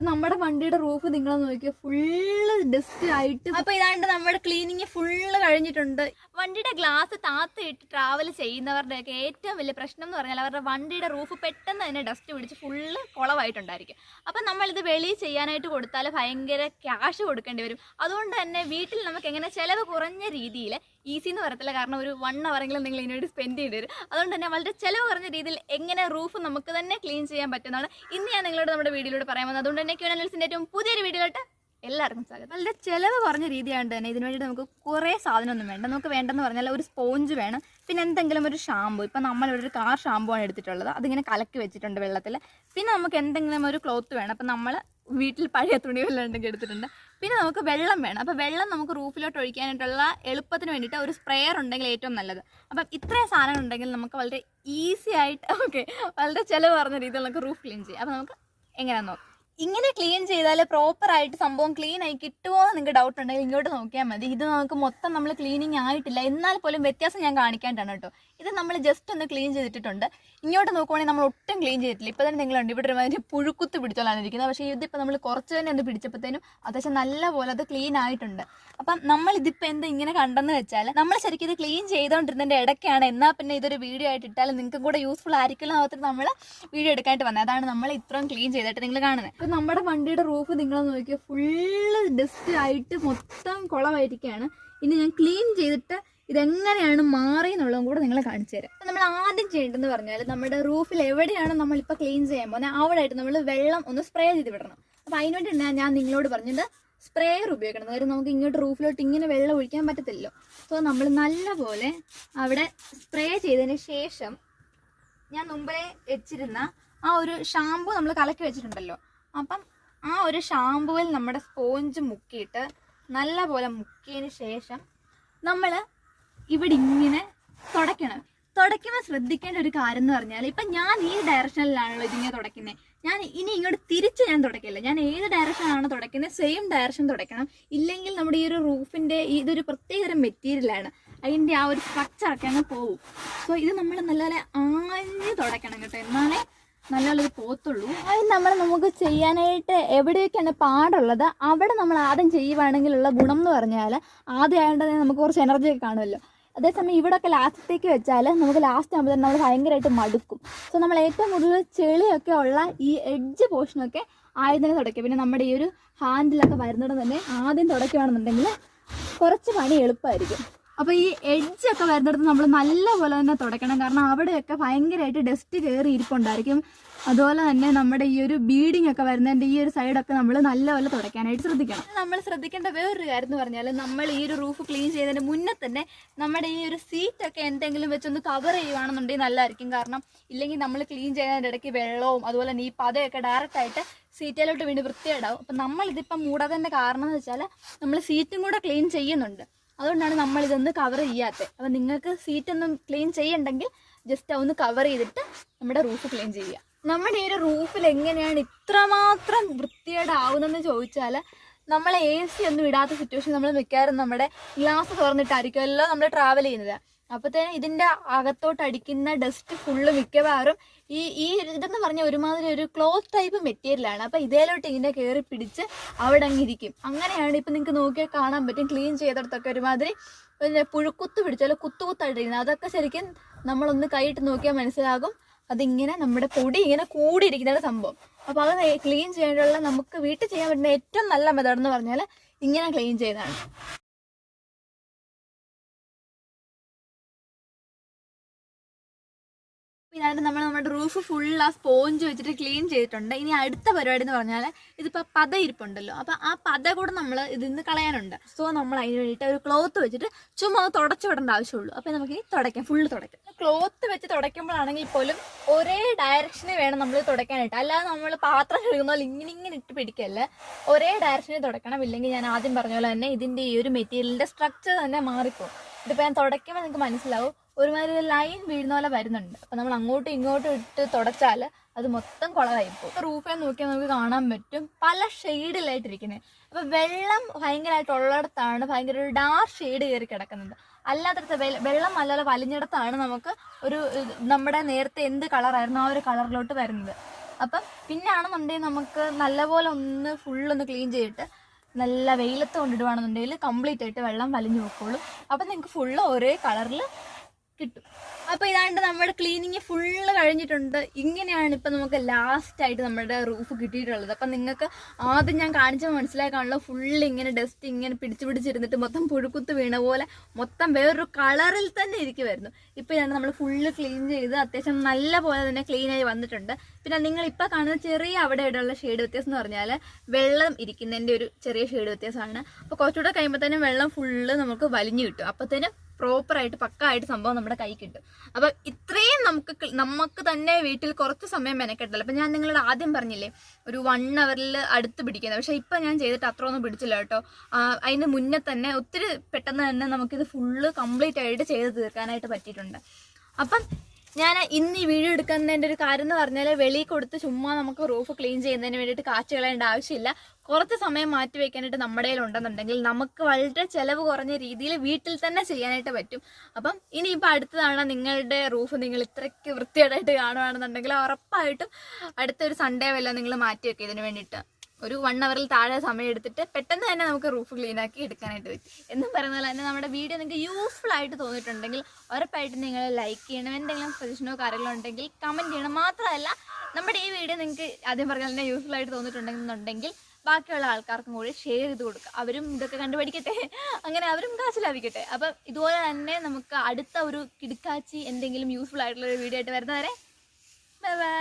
നമ്മുടെ വണ്ടിയുടെ റൂഫ് നിങ്ങൾ നോക്കിയാൽ ഫുള്ള് ഡസ്റ്റ് ആയിട്ട്. അപ്പൊ ഇതാണ്ട് നമ്മുടെ ക്ലീനിങ് ഫുള്ള് കഴിഞ്ഞിട്ടുണ്ട്. വണ്ടിയുടെ ഗ്ലാസ് താത്തിയിട്ട് ട്രാവൽ ചെയ്യുന്നവരുടെ ഒക്കെ ഏറ്റവും വലിയ പ്രശ്നം എന്ന് പറഞ്ഞാൽ അവരുടെ വണ്ടിയുടെ റൂഫ് പെട്ടെന്ന് തന്നെ ഡസ്റ്റ് പിടിച്ച് ഫുള്ള് കുളമായിട്ടുണ്ടായിരിക്കും. അപ്പം നമ്മളിത് വെളിയിൽ ചെയ്യാനായിട്ട് കൊടുത്താൽ ഭയങ്കര ക്യാഷ് കൊടുക്കേണ്ടി വരും. അതുകൊണ്ട് തന്നെ വീട്ടിൽ നമുക്ക് എങ്ങനെ ചിലവ് കുറഞ്ഞ രീതിയിൽ ഈസി എന്ന് പറയത്തില്ല, കാരണം ഒരു 1 അവറെങ്കിലും നിങ്ങൾ ഇതിനുവേണ്ടി സ്പെൻഡ് ചെയ്യേണ്ടി വരും. അതുകൊണ്ട് തന്നെ വളരെ ചിലവ് കുറഞ്ഞ രീതിയിൽ എങ്ങനെ റൂഫ് നമുക്ക് തന്നെ ക്ലീൻ ചെയ്യാൻ പറ്റുന്നതാണ് ഇന്ന് ഞാൻ നിങ്ങളോട് നമ്മുടെ വീഡിയോയിലൂടെ പറയാൻ വന്നത്. അതുകൊണ്ട് തന്നെ ക്യൂനൽസിൻ്റെ ഏറ്റവും പുതിയൊരു വീഡിയോയിലോട്ട് എല്ലാവർക്കും സ്വാഗതം. വളരെ ചിലവ് കുറഞ്ഞ രീതിയാണ് തന്നെ. ഇതിനു വേണ്ടിയിട്ട് നമുക്ക് കുറേ സാധനമൊന്നും വേണ്ട. നമുക്ക് വേണ്ടെന്ന് പറഞ്ഞാൽ ഒരു സ്പോഞ്ച് വേണം, പിന്നെ എന്തെങ്കിലും ഒരു ഷാമ്പു. ഇപ്പം നമ്മളിവിടെ ഒരു കാർ ഷാമ്പു ആണ് എടുത്തിട്ടുള്ളത്, അതിങ്ങനെ കലക്കി വെച്ചിട്ടുണ്ട് വെള്ളത്തിൽ. പിന്നെ നമുക്ക് എന്തെങ്കിലും ഒരു ക്ലോത്ത് വേണം. അപ്പം നമ്മൾ വീട്ടിൽ പഴയ തുണി വല്ലതും ഉണ്ടെങ്കിൽ എടുത്തിട്ടുണ്ട്. പിന്നെ നമുക്ക് വെള്ളം വേണം. അപ്പോൾ വെള്ളം നമുക്ക് റൂഫിലോട്ട് ഒഴിക്കാനായിട്ടുള്ള എളുപ്പത്തിന് വേണ്ടിയിട്ട് ഒരു സ്പ്രെയർ ഉണ്ടെങ്കിൽ ഏറ്റവും നല്ലത്. അപ്പം ഇത്രയും സാധനം ഉണ്ടെങ്കിൽ നമുക്ക് വളരെ ഈസി ആയിട്ട് വളരെ ചിലവ് കുറഞ്ഞ രീതിയിൽ നമുക്ക് റൂഫ് ക്ലീൻ ചെയ്യാം. അപ്പോൾ നമുക്ക് എങ്ങനെയാണെന്ന് നോക്കാം. ഇങ്ങനെ ക്ലീൻ ചെയ്താൽ പ്രോപ്പറായിട്ട് സംഭവം ക്ലീൻ ആയി കിട്ടുമോ എന്ന് നിങ്ങൾക്ക് ഡൗട്ട് ഉണ്ടെങ്കിൽ ഇങ്ങോട്ട് നോക്കിയാൽ മതി. ഇത് നമുക്ക് മൊത്തം നമ്മൾ ക്ലീനിങ് ആയിട്ടില്ല, എന്നാൽ പോലും വ്യത്യാസം ഞാൻ കാണിക്കാണ്ടാണ് കേട്ടോ. ഇത് നമ്മൾ ജസ്റ്റ് ഒന്ന് ക്ലീൻ ചെയ്തിട്ടുണ്ട്. ഇങ്ങോട്ട് നോക്കുവാണെങ്കിൽ നമ്മൾ ഒട്ടും ക്ലീൻ ചെയ്തിട്ടില്ല. ഇപ്പോൾ തന്നെ നിങ്ങളുണ്ട് ഇവിടെ ഒരുമാതിരി പുഴുക്കുത്ത് പിടിച്ചോളാണ് ഇരിക്കുന്നത്. പക്ഷേ ഇതിപ്പോൾ നമ്മൾ കുറച്ച് തന്നെ ഒന്ന് പിടിച്ചപ്പോഴത്തേനും അത്യാവശ്യം നല്ല പോലെ അത് ക്ലീൻ ആയിട്ടുണ്ട്. അപ്പം നമ്മളിതിപ്പോൾ എന്താ ഇങ്ങനെ കണ്ടെന്ന് വെച്ചാൽ നമ്മൾ ശരിക്കും ഇത് ക്ലീൻ ചെയ്തുകൊണ്ടിരുന്നതിൻ്റെ ഇടയ്ക്കാണ് എന്നാൽ പിന്നെ ഇതൊരു വീഡിയോ ആയിട്ട് ഇട്ടാൽ നിങ്ങൾക്കും കൂടെ യൂസ്ഫുൾ ആയിരിക്കുമല്ലോ എന്ന് നമ്മൾ വീഡിയോ എടുക്കാനായിട്ട് വന്നത്. അതാണ് നമ്മൾ ഇത്രയും ക്ലീൻ ചെയ്തിട്ട് നിങ്ങൾ കാണുന്നത്. ഇപ്പം നമ്മുടെ വണ്ടിയുടെ റൂഫ് നിങ്ങൾ നോക്കിയാൽ ഫുള്ള് ഡസ്റ്റ് ആയിട്ട് മൊത്തം കുളമായിരിക്കുകയാണ്. ഇനി ഞാൻ ക്ലീൻ ചെയ്തിട്ട് ഇതെങ്ങനെയാണ് മാറി എന്നുള്ളതും കൂടെ നിങ്ങളെ കാണിച്ചു തരാം. അപ്പം നമ്മൾ ആദ്യം ചെയ്യേണ്ടതെന്ന് പറഞ്ഞാൽ നമ്മുടെ റൂഫിൽ എവിടെയാണ് നമ്മളിപ്പോൾ ക്ലീൻ ചെയ്യാൻ പോകുന്നത് അവിടെ ആയിട്ട് നമ്മൾ വെള്ളം ഒന്ന് സ്പ്രേ ചെയ്ത് വിടണം. അപ്പോൾ അതിനുവേണ്ടി ഞാൻ നിങ്ങളോട് പറഞ്ഞത് സ്പ്രേയർ ഉപയോഗിക്കണം. കാര്യം നമുക്ക് ഇങ്ങോട്ട് റൂഫിലോട്ട് ഇങ്ങനെ വെള്ളം ഒഴിക്കാൻ പറ്റത്തില്ലല്ലോ. സോ നമ്മൾ നല്ലപോലെ അവിടെ സ്പ്രേ ചെയ്തതിന് ശേഷം ഞാൻ മുമ്പേ വെച്ചിരുന്ന ആ ഒരു ഷാമ്പു നമ്മൾ കലക്കി വെച്ചിട്ടുണ്ടല്ലോ, അപ്പം ആ ഒരു ഷാമ്പുവിൽ നമ്മുടെ സ്പോഞ്ച് മുക്കിയിട്ട് നല്ലപോലെ മുക്കിയതിന് ശേഷം നമ്മൾ ഇവിടെ ഇങ്ങനെ തുടയ്ക്കണം. തുടയ്ക്കുമ്പോൾ ശ്രദ്ധിക്കേണ്ട ഒരു കാര്യം എന്ന് പറഞ്ഞാൽ ഇപ്പം ഞാൻ ഈ ഡയറക്ഷനിലാണല്ലോ ഇതിങ്ങനെ തുടയ്ക്കുന്നത്. ഞാൻ ഇനി ഇങ്ങോട്ട് തിരിച്ച് ഞാൻ തുടയ്ക്കില്ല. ഞാൻ ഏത് ഡയറക്ഷനാണ് തുടയ്ക്കുന്നത് സെയിം ഡയറക്ഷൻ തുടയ്ക്കണം. ഇല്ലെങ്കിൽ നമ്മുടെ ഈ ഒരു റൂഫിൻ്റെ ഇതൊരു പ്രത്യേകതരം മെറ്റീരിയലാണ്, അതിൻ്റെ ആ ഒരു സ്ട്രക്ചറൊക്കെ അങ്ങ് പോകും. സോ ഇത് നമ്മൾ നല്ലപോലെ ആഞ്ഞ് തുടയ്ക്കണം കേട്ടോ, എന്നാലേ നല്ലൊരു പോത്തുള്ളൂ. അത് നമുക്ക് ചെയ്യാനായിട്ട് എവിടെയൊക്കെയാണ് പാടുള്ളത് അവിടെ നമ്മൾ ആദ്യം ചെയ്യുവാണെങ്കിലുള്ള ഗുണം എന്ന് പറഞ്ഞാൽ ആദ്യം ആയതുകൊണ്ട് തന്നെ നമുക്ക് കുറച്ച് എനർജി ഒക്കെ കാണുമല്ലോ. അതേസമയം ഇവിടെയൊക്കെ ലാസ്റ്റത്തേക്ക് വെച്ചാൽ നമുക്ക് ലാസ്റ്റ് ആകുമ്പോൾ തന്നെ നമ്മൾ ഭയങ്കരമായിട്ട് മടുക്കും. സോ നമ്മൾ ഏറ്റവും കൂടുതൽ ചെളിയൊക്കെ ഉള്ള ഈ എഡ്ജ് പോർഷനൊക്കെ ആദ്യം തന്നെ തുടയ്ക്കുക. പിന്നെ നമ്മുടെ ഈ ഒരു ഹാൻഡിലൊക്കെ വരുന്നത് തന്നെ ആദ്യം തുടയ്ക്കുകയാണെന്നുണ്ടെങ്കിൽ കുറച്ച് പണി എളുപ്പമായിരിക്കും. അപ്പോൾ ഈ എഡ്ജൊക്കെ വരുന്നിടത്ത് നമ്മൾ നല്ലപോലെ തന്നെ തുടയ്ക്കണം, കാരണം അവിടെയൊക്കെ ഭയങ്കരമായിട്ട് ഡസ്റ്റ് കയറി ഇരിപ്പുണ്ടായിരിക്കും. അതുപോലെ തന്നെ നമ്മുടെ ഈ ഒരു ബീഡിങ് ഒക്കെ വരുന്നതിൻ്റെ ഈ ഒരു സൈഡൊക്കെ നമ്മൾ നല്ലപോലെ തുടയ്ക്കാനായിട്ട് ശ്രദ്ധിക്കണം. നമ്മൾ ശ്രദ്ധിക്കേണ്ട വേറൊരു കാര്യം എന്ന് പറഞ്ഞാൽ നമ്മൾ ഈ ഒരു റൂഫ് ക്ലീൻ ചെയ്തതിന് മുന്നേ തന്നെ നമ്മുടെ ഈ ഒരു സീറ്റൊക്കെ എന്തെങ്കിലും വെച്ചൊന്ന് കവർ ചെയ്യുവാണെന്നുണ്ടെങ്കിൽ നല്ലതായിരിക്കും. കാരണം ഇല്ലെങ്കിൽ നമ്മൾ ക്ലീൻ ചെയ്യുന്നതിൻ്റെ ഇടയ്ക്ക് വെള്ളവും അതുപോലെ തന്നെ ഈ പതയൊക്കെ ഡയറക്റ്റായിട്ട് സീറ്റിലോട്ട് വീണ്ടും വൃത്തിയേടാവും. അപ്പം നമ്മളിതിപ്പം മൂടാത്തതിൻ്റെ കാരണം എന്ന് വെച്ചാൽ നമ്മൾ സീറ്റും കൂടെ ക്ലീൻ ചെയ്യുന്നുണ്ട്, അതുകൊണ്ടാണ് നമ്മളിതൊന്ന് കവർ ചെയ്യാത്തത്. അപ്പം നിങ്ങൾക്ക് സീറ്റൊന്നും ക്ലീൻ ചെയ്യണ്ടെങ്കിൽ ജസ്റ്റ് ഒന്ന് കവർ ചെയ്തിട്ട് നമ്മുടെ റൂഫ് ക്ലീൻ ചെയ്യുക. നമ്മുടെ ഈ ഒരു റൂഫിൽ എങ്ങനെയാണ് ഇത്രമാത്രം വൃത്തികേടാവുന്നതെന്ന് ചോദിച്ചാൽ നമ്മൾ AC ഒന്നും ഇടാത്ത സിറ്റുവേഷൻ നമ്മൾ മിക്കവാറും നമ്മുടെ ഗ്ലാസ് തുറന്നിട്ടായിരിക്കുമല്ലോ നമ്മൾ ട്രാവൽ ചെയ്യുന്നത്. അപ്പോഴത്തേനും ഇതിൻ്റെ അകത്തോട്ട് അടിക്കുന്ന ഡസ്റ്റ് ഫുള്ള് മിക്കവാറും ഈ ഇതെന്ന് പറഞ്ഞാൽ ഒരുമാതിരി ഒരു ക്ലോത്ത് ടൈപ്പ് മെറ്റീരിയലാണ്. അപ്പോൾ ഇതേലോട്ട് ഇങ്ങനെ കയറി പിടിച്ച് അവിടെ അങ്ങ് ഇരിക്കും. അങ്ങനെയാണ് ഇപ്പം നിങ്ങൾക്ക് നോക്കിയാൽ കാണാൻ പറ്റും ക്ലീൻ ചെയ്തിടത്തൊക്കെ ഒരുമാതിരി പുഴുക്കുത്ത് പിടിച്ചാലോ കുത്തുകുത്തായിട്ടിരിക്കുന്നത്. അതൊക്കെ ശരിക്കും നമ്മളൊന്ന് കൈയിട്ട് നോക്കിയാൽ മനസ്സിലാകും അതിങ്ങനെ നമ്മുടെ പൊടി ഇങ്ങനെ കൂടിയിരിക്കുന്ന സംഭവം. അപ്പോൾ അത് ക്ലീൻ ചെയ്യാനുള്ള നമുക്ക് വീട്ടിൽ ചെയ്യാൻ പറ്റുന്ന ഏറ്റവും നല്ല മെത്തേഡ് എന്ന് പറഞ്ഞാൽ ഇങ്ങനെ ക്ലീൻ ചെയ്തതാണ്. ഇതാണ് നമ്മുടെ റൂഫ് ഫുൾ ആ സ്പോഞ്ച് വെച്ചിട്ട് ക്ലീൻ ചെയ്തിട്ടുണ്ട്. ഇനി അടുത്ത പരിപാടി എന്ന് പറഞ്ഞാൽ ഇതിപ്പോൾ പത ഇരിപ്പുണ്ടല്ലോ, അപ്പോൾ ആ പത കൂടെ നമ്മൾ ഇതിന്ന് കളയാനുണ്ട്. സോ നമ്മൾ അതിന് വേണ്ടിയിട്ട് ഒരു ക്ലോത്ത് വെച്ചിട്ട് ചുമ്മാ തുടച്ചു വിടേണ്ട ആവശ്യമുള്ളൂ. അപ്പോൾ നമുക്ക് തുടയ്ക്കാം, ഫുള്ള് തുടയ്ക്കാം. ക്ലോത്ത് വെച്ച് തുടയ്ക്കുമ്പോഴാണെങ്കിൽ പോലും ഒരേ ഡയറക്ഷനിൽ വേണം നമ്മൾ തുടയ്ക്കാനായിട്ട്, അല്ലാതെ നമ്മൾ പാത്രം കഴുകുന്ന പോലെ ഇങ്ങനെ ഇട്ട് പിടിക്കല്ല, ഒരേ ഡയറക്ഷനിൽ തുടയ്ക്കണം. ഇല്ലെങ്കിൽ ഞാൻ ആദ്യം പറഞ്ഞ പോലെ തന്നെ ഇതിൻ്റെ ഈ ഒരു മെറ്റീരിയലിൻ്റെ സ്ട്രക്ചർ തന്നെ മാറിപ്പോകും. ഇതിപ്പോൾ ഞാൻ തുടയ്ക്കുമ്പോൾ നിങ്ങൾക്ക് മനസ്സിലാവും ഒരുമാതിരി ലൈൻ വീഴുന്ന പോലെ വരുന്നുണ്ട്. അപ്പം നമ്മൾ അങ്ങോട്ടും ഇങ്ങോട്ടും ഇട്ട് തുടച്ചാൽ അത് മൊത്തം കുളമായിപ്പോൾ. റൂഫിൽ നോക്കിയാൽ നമുക്ക് കാണാൻ പറ്റും പല ഷെയ്ഡിലായിട്ടിരിക്കുന്നത്. അപ്പോൾ വെള്ളം ഭയങ്കരമായിട്ടുള്ളിടത്താണ് ഭയങ്കര ഒരു ഡാർക്ക് ഷെയ്ഡ് കയറി കിടക്കുന്നത്. അല്ലാത്തടത്ത് വെള്ളം നല്ലപോലെ വലിഞ്ഞിടത്താണ് നമുക്ക് ഒരു നമ്മുടെ നേരത്തെ എന്ത് കളറായിരുന്നു ആ ഒരു കളറിലോട്ട് വരുന്നത്. അപ്പം പിന്നെയാണെന്നുണ്ടെങ്കിൽ നമുക്ക് നല്ലപോലെ ഒന്ന് ഫുള്ളൊന്ന് ക്ലീൻ ചെയ്തിട്ട് നല്ല വെയിലത്ത് കൊണ്ടിടുവാണെന്നുണ്ടെങ്കിൽ കംപ്ലീറ്റ് ആയിട്ട് വെള്ളം വലിഞ്ഞു പോയിക്കോളും. അപ്പം നിങ്ങൾക്ക് ഫുള്ള് ഒരേ കളറിൽ കിട്ടും. അപ്പോൾ ഇതാണ്ട് നമ്മുടെ ക്ലീനിങ് ഫുള്ള് കഴിഞ്ഞിട്ടുണ്ട്. ഇങ്ങനെയാണ് ഇപ്പം നമുക്ക് ലാസ്റ്റായിട്ട് നമ്മുടെ റൂഫ് കിട്ടിയിട്ടുള്ളത്. അപ്പം നിങ്ങൾക്ക് ആദ്യം ഞാൻ കാണിച്ചാൽ മനസ്സിലാക്കാണല്ലോ, ഫുള്ള് ഇങ്ങനെ ഡസ്റ്റ് ഇങ്ങനെ പിടിച്ചിരുന്നിട്ട് മൊത്തം പുഴുക്കുത്ത് വീണ പോലെ മൊത്തം വേറൊരു കളറിൽ തന്നെ ഇരിക്കുമായിരുന്നു. ഇപ്പോൾ ഇതാണ് നമ്മൾ ഫുള്ള് ക്ലീൻ ചെയ്ത് അത്യാവശ്യം നല്ല പോലെ തന്നെ ക്ലീനായി വന്നിട്ടുണ്ട്. പിന്നെ നിങ്ങളിപ്പോൾ കാണുന്ന ചെറിയ അവിടെ ഇവിടെയുള്ള ഷെയ്ഡ് വ്യത്യാസം എന്ന് പറഞ്ഞാൽ വെള്ളം ഇരിക്കുന്നതിൻ്റെ ഒരു ചെറിയ ഷെയ്ഡ് വ്യത്യാസമാണ്. അപ്പോൾ കുറച്ചുകൂടെ കഴിയുമ്പോഴത്തേനും വെള്ളം ഫുള്ള് നമുക്ക് വലിഞ്ഞു കിട്ടും. അപ്പോഴത്തേനും പ്രോപ്പറായിട്ട് പക്കായിട്ട് സംഭവം നമ്മുടെ കൈ കിട്ടും. അപ്പം ഇത്രയും നമുക്ക് തന്നെ വീട്ടിൽ കുറച്ച് സമയം മെനക്കെട്ടല്ലോ. അപ്പം ഞാൻ നിങ്ങളോട് ആദ്യം പറഞ്ഞില്ലേ ഒരു 1 hourൽ അടുത്ത് പിടിക്കുന്നത്. പക്ഷേ ഇപ്പം ഞാൻ ചെയ്തിട്ട് അത്ര ഒന്നും പിടിച്ചില്ല കേട്ടോ. അതിന് മുന്നേ തന്നെ ഒത്തിരി പെട്ടെന്ന് തന്നെ നമുക്കിത് ഫുള്ള് കംപ്ലീറ്റ് ആയിട്ട് ചെയ്ത് തീർക്കാനായിട്ട് പറ്റിയിട്ടുണ്ട്. അപ്പം ഞാൻ ഇന്ന് ഈ വീഡിയോ എടുക്കുന്നതിൻ്റെ ഒരു കാര്യം എന്ന് പറഞ്ഞാൽ വെളിയിൽ കൊടുത്ത് ചുമ്മാ നമുക്ക് റൂഫ് ക്ലീൻ ചെയ്യുന്നതിന് വേണ്ടിയിട്ട് കാറ്റ് കളയേണ്ട ആവശ്യമില്ല. കുറച്ച് സമയം മാറ്റി വയ്ക്കാനായിട്ട് നമ്മുടെ കയ്യിലുണ്ടെന്നുണ്ടെങ്കിൽ നമുക്ക് വളരെ ചിലവ് കുറഞ്ഞ രീതിയിൽ വീട്ടിൽ തന്നെ ചെയ്യാനായിട്ട് പറ്റും. അപ്പം ഇനിയിപ്പോൾ അടുത്തതാണ് നിങ്ങളുടെ റൂഫ് നിങ്ങൾ ഇത്രയ്ക്ക് വൃത്തികേടായിട്ട് കാണുകയാണെന്നുണ്ടെങ്കിൽ ഉറപ്പായിട്ടും അടുത്തൊരു സൺഡേ വല്ല നിങ്ങൾ മാറ്റി വെക്കുക ഇതിന് വേണ്ടിയിട്ട്. ഒരു 1 hourൽ താഴെ സമയം എടുത്തിട്ട് പെട്ടെന്ന് തന്നെ നമുക്ക് റൂഫ് ക്ലീൻ ആക്കി എടുക്കാനായിട്ട് പറ്റും. എന്നും പറയുന്ന പോലെ തന്നെ നമ്മുടെ വീഡിയോ നിങ്ങൾക്ക് യൂസ്ഫുൾ ആയിട്ട് തോന്നിയിട്ടുണ്ടെങ്കിൽ ഉറപ്പായിട്ടും നിങ്ങൾ ലൈക്ക് ചെയ്യണം. എന്തെങ്കിലും സജഷനോ കാര്യങ്ങളോ ഉണ്ടെങ്കിൽ കമൻറ്റ് ചെയ്യണം. മാത്രമല്ല നമ്മുടെ ഈ വീഡിയോ നിങ്ങൾക്ക് ആദ്യം പറഞ്ഞാൽ തന്നെ യൂസ്ഫുൾ ആയിട്ട് തോന്നിയിട്ടുണ്ടെന്നുണ്ടെങ്കിൽ ബാക്കിയുള്ള ആൾക്കാർക്കും കൂടി ഷെയർ ചെയ്ത് കൊടുക്കുക. അവരും ഇതൊക്കെ കണ്ടുപിടിക്കട്ടെ, അങ്ങനെ അവരും കാശ് ലാഭിക്കട്ടെ. അപ്പം ഇതുപോലെ തന്നെ നമുക്ക് അടുത്ത ഒരു കിടുക്കാച്ചി എന്തെങ്കിലും യൂസ്ഫുൾ ആയിട്ടുള്ള ഒരു വീഡിയോ ആയിട്ട് വരുന്നവരെ ബൈ ബൈ.